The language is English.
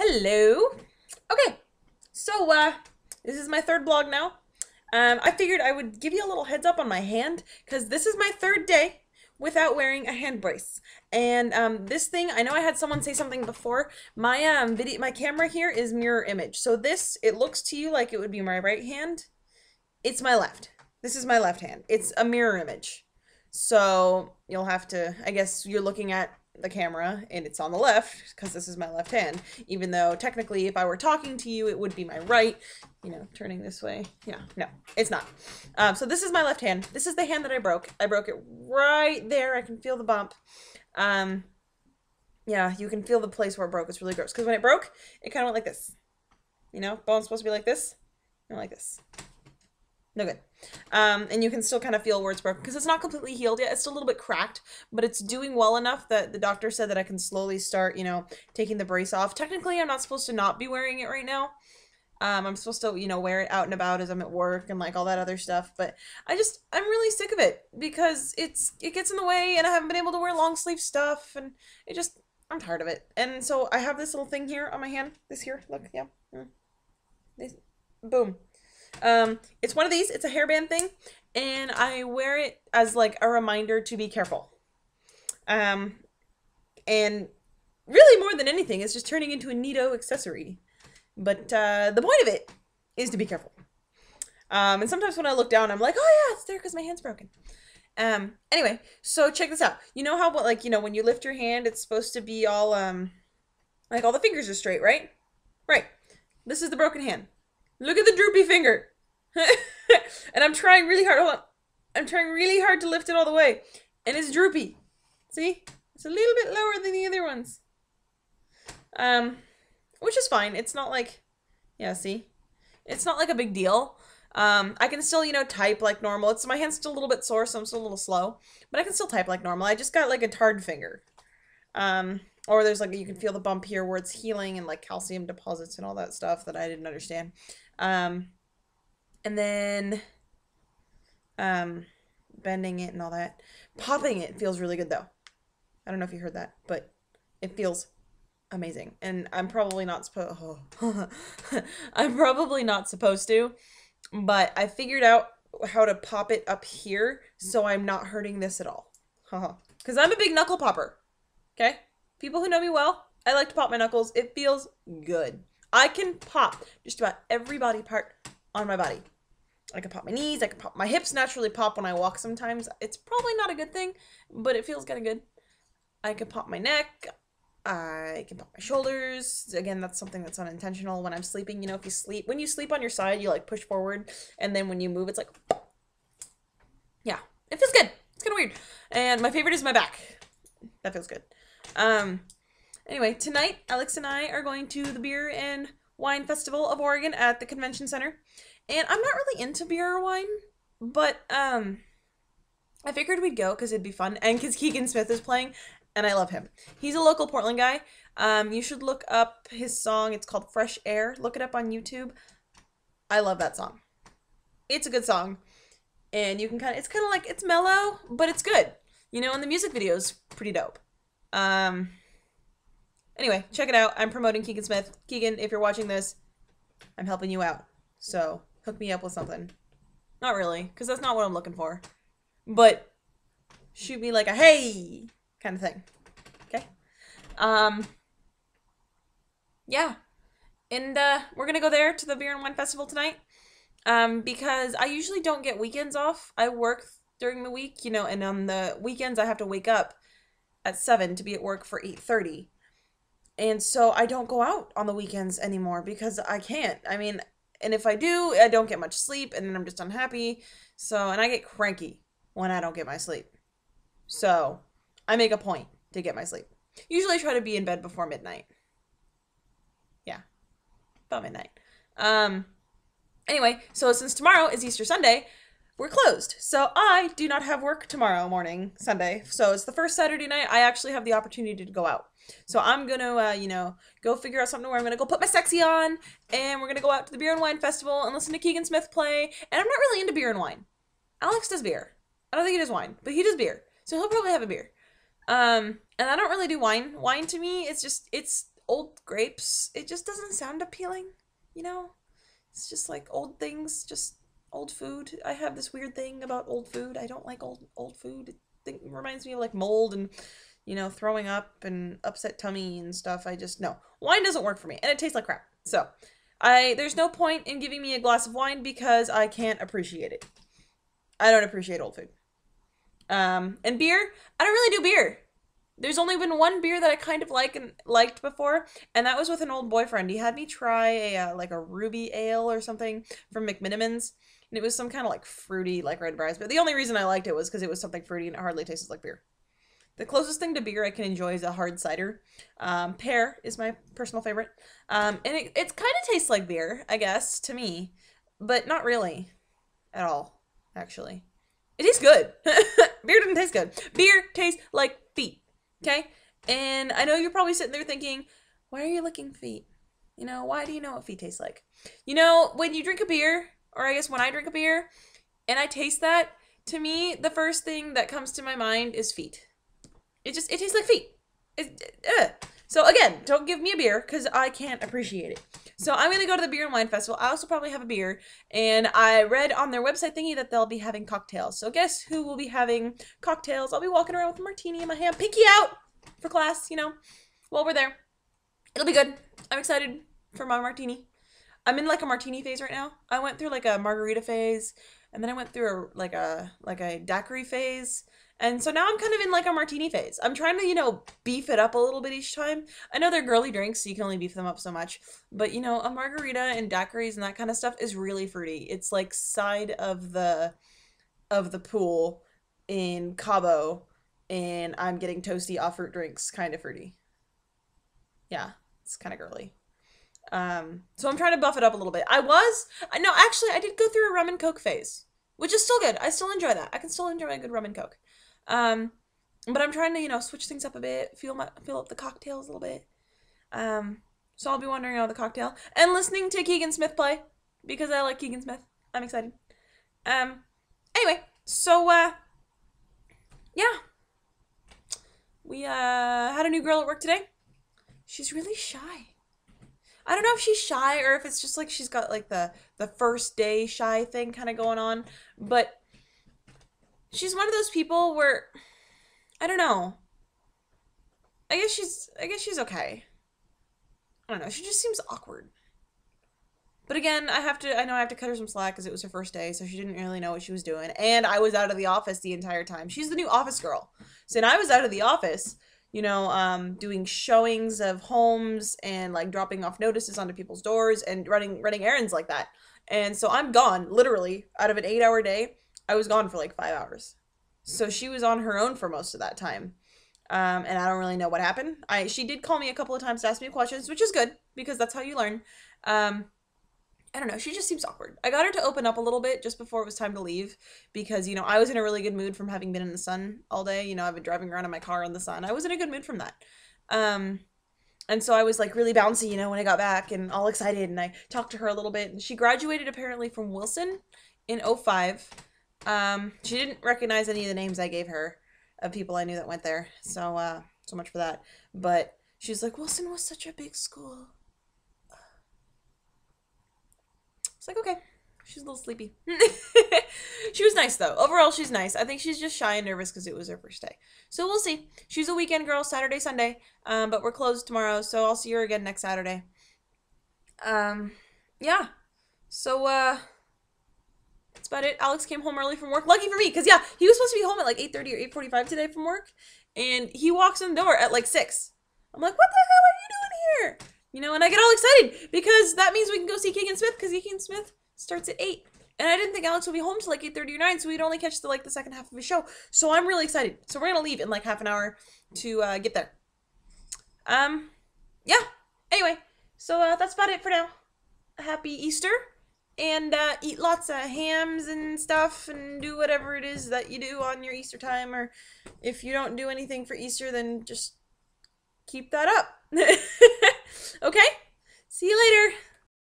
Hello. Okay, so this is my third vlog now. I figured I would give you a little heads up on my hand because this is my third day without wearing a hand brace. And this thing, I know I had someone say something before. My camera here is mirror image. So this, it looks to you like it would be my right hand. It's my left. This is my left hand. It's a mirror image. So you'll have to, I guess you're looking at the camera and it's on the left because this is my left hand, even though technically if I were talking to you it would be my right, you know, turning this way. Yeah, no, it's not. So this is my left hand. This is the hand that I broke it right there. I can feel the bump. Yeah, you can feel the place where it broke. It's really gross because when it broke it kind of went like this, you know, bone's supposed to be like this and like this. No good. And you can still kind of feel where it's broken because it's not completely healed yet. It's still a little bit cracked, but it's doing well enough that the doctor said that I can slowly start, you know, taking the brace off. Technically, I'm not supposed to not be wearing it right now. I'm supposed to, you know, wear it out and about as I'm at work and like all that other stuff. But I'm really sick of it because it gets in the way and I haven't been able to wear long sleeve stuff and I'm tired of it. And so I have this little thing here on my hand. This here, look, yeah. This, boom. It's one of these. It's a hairband thing, and I wear it as like a reminder to be careful. And really more than anything, it's just turning into a neato accessory. But the point of it is to be careful. And sometimes when I look down, I'm like, oh yeah, it's there because my hand's broken. Anyway, so check this out. You know how, like, you know, when you lift your hand, it's supposed to be all, like all the fingers are straight, right? Right. This is the broken hand. Look at the droopy finger. And I'm trying really hard. Hold on. I'm trying really hard to lift it all the way. And it's droopy. See? It's a little bit lower than the other ones. Which is fine. It's not like, yeah, see? It's not like a big deal. I can still, you know, type like normal. My hand's still a little bit sore, so I'm still a little slow. But I can still type like normal. I just got like a tarred finger. Or there's like, you can feel the bump here where it's healing and like calcium deposits and all that stuff that I didn't understand. And then, bending it and all that. Popping it feels really good though. I don't know if you heard that, but it feels amazing. And I'm probably not supposed, I'm probably not supposed to, but I figured out how to pop it up here so I'm not hurting this at all. Because I'm a big knuckle popper. Okay? People who know me well, I like to pop my knuckles. It feels good. I can pop just about every body part on my body. I can pop my knees. I can pop my hips. Naturally pop when I walk sometimes. It's probably not a good thing, but it feels kind of good. I can pop my neck. I can pop my shoulders. Again, that's something that's unintentional when I'm sleeping. You know, when you sleep on your side, you like push forward, and then when you move, it's like, yeah, it feels good. It's kind of weird. And my favorite is my back. That feels good. Anyway, tonight, Alex and I are going to the Beer and Wine Festival of Oregon at the Convention Center. And I'm not really into beer or wine, but, I figured we'd go because it'd be fun. And because Keegan Smith is playing, and I love him. He's a local Portland guy. You should look up his song. It's called Fresh Air. Look it up on YouTube. I love that song. It's a good song. And you can it's kind of like, it's mellow, but it's good. You know, and the music video is pretty dope. Anyway, check it out. I'm promoting Keegan Smith. Keegan, if you're watching this, I'm helping you out. So, hook me up with something. Not really, because that's not what I'm looking for. But, shoot me like a hey kind of thing. Okay? Yeah. And, we're gonna go there to the Beer and Wine Festival tonight. Because I usually don't get weekends off. I work during the week, you know, and on the weekends I have to wake up at 7 to be at work for 8:30. And so I don't go out on the weekends anymore because I can't. I mean, and if I do, I don't get much sleep and then I'm just unhappy. So, and I get cranky when I don't get my sleep. So, I make a point to get my sleep. Usually I try to be in bed before midnight. Yeah, about midnight. Anyway, so since tomorrow is Easter Sunday, we're closed. So I do not have work tomorrow morning, Sunday. So it's the first Saturday night I actually have the opportunity to go out. So I'm going to, you know, go figure out something where I'm going to go put my sexy on, and we're going to go out to the Beer and Wine Festival and listen to Keegan Smith play. And I'm not really into beer and wine. Alex does beer. I don't think he does wine, but he does beer. So he'll probably have a beer. And I don't really do wine. Wine to me, it's old grapes, it just doesn't sound appealing, you know? It's just like old things, just old food. I have this weird thing about old food. I don't like old food. It reminds me of like mold and throwing up and upset tummy and stuff. I just no. Wine doesn't work for me and it tastes like crap. So, there's no point in giving me a glass of wine because I can't appreciate it. I don't appreciate old food. And beer, I don't really do beer. There's only been one beer that I kind of liked before, and that was with an old boyfriend. He had me try a ruby ale or something from McMinimans, and it was some kind of like fruity, like red berries. But the only reason I liked it was because it was something fruity and it hardly tastes like beer. The closest thing to beer I can enjoy is a hard cider. Pear is my personal favorite, and it kind of tastes like beer, I guess, to me, but not really, at all, actually. It tastes good. Beer doesn't taste good. Beer tastes like feet. Okay? And I know you're probably sitting there thinking, why are you licking feet? Why do you know what feet taste like? When you drink a beer, or I guess when I drink a beer, and I taste that, to me, the first thing that comes to my mind is feet. It tastes like feet. So again, don't give me a beer, because I can't appreciate it. So I'm going to go to the Beer and Wine Festival. I also probably have a beer, and I read on their website thingy that they'll be having cocktails. So guess who will be having cocktails? I'll be walking around with a martini in my hand. Pinky out for class, while we're there. It'll be good. I'm excited for my martini. I'm in like a martini phase right now. I went through like a margarita phase, and then I went through a daiquiri phase. And so now I'm kind of in like a martini phase. I'm trying to, beef it up a little bit each time. I know they're girly drinks, so you can only beef them up so much. But, a margarita and daiquiris and that kind of stuff is really fruity. It's like side of the pool in Cabo, and I'm getting toasty off fruit drinks, kind of fruity. Yeah, it's kind of girly. So I'm trying to buff it up a little bit. I did go through a rum and coke phase, which is still good. I still enjoy that. I can still enjoy a good rum and coke. But I'm trying to, switch things up a bit, fill up the cocktails a little bit. So I'll be wandering around the cocktail and listening to Keegan Smith play because I like Keegan Smith. I'm excited. Anyway, so, yeah. We, had a new girl at work today. She's really shy. I don't know if she's shy or if it's just like she's got like the first day shy thing kind of going on, but she's one of those people where I don't know. I guess she's okay. I don't know. She just seems awkward. But again, I know I have to cut her some slack because it was her first day, so she didn't really know what she was doing. And I was out of the office the entire time. She's the new office girl. So I was out of the office, doing showings of homes and like dropping off notices onto people's doors and running errands like that. And so I'm gone, literally, out of an 8-hour day. I was gone for like 5 hours. So she was on her own for most of that time. And I don't really know what happened. She did call me a couple of times to ask me questions, which is good because that's how you learn. I don't know. She just seems awkward. I got her to open up a little bit just before it was time to leave because, I was in a really good mood from having been in the sun all day. I've been driving around in my car in the sun. I was in a good mood from that. And so I was like really bouncy, when I got back and all excited, and I talked to her a little bit, and she graduated apparently from Wilson in 2005. She didn't recognize any of the names I gave her of people I knew that went there. So, so much for that. But she's like, Wilson was such a big school. It's like, okay. She's a little sleepy. She was nice, though. Overall, she's nice. I think she's just shy and nervous because it was her first day. So we'll see. She's a weekend girl, Saturday, Sunday. But we're closed tomorrow, so I'll see her again next Saturday. Yeah. So, that's about it. Alex came home early from work. Lucky for me, because, yeah, he was supposed to be home at like 8:30 or 8:45 today from work. And he walks in the door at like 6. I'm like, what the hell are you doing here? And I get all excited because that means we can go see Keegan Smith because Keegan Smith starts at 8. And I didn't think Alex would be home till like 8:30 or 9, so we'd only catch the second half of his show. So I'm really excited. So we're going to leave in like half an hour to get there. Yeah. Anyway, so that's about it for now. Happy Easter. And eat lots of hams and stuff and do whatever it is that you do on your Easter time. Or if you don't do anything for Easter, then just keep that up. Okay? See you later.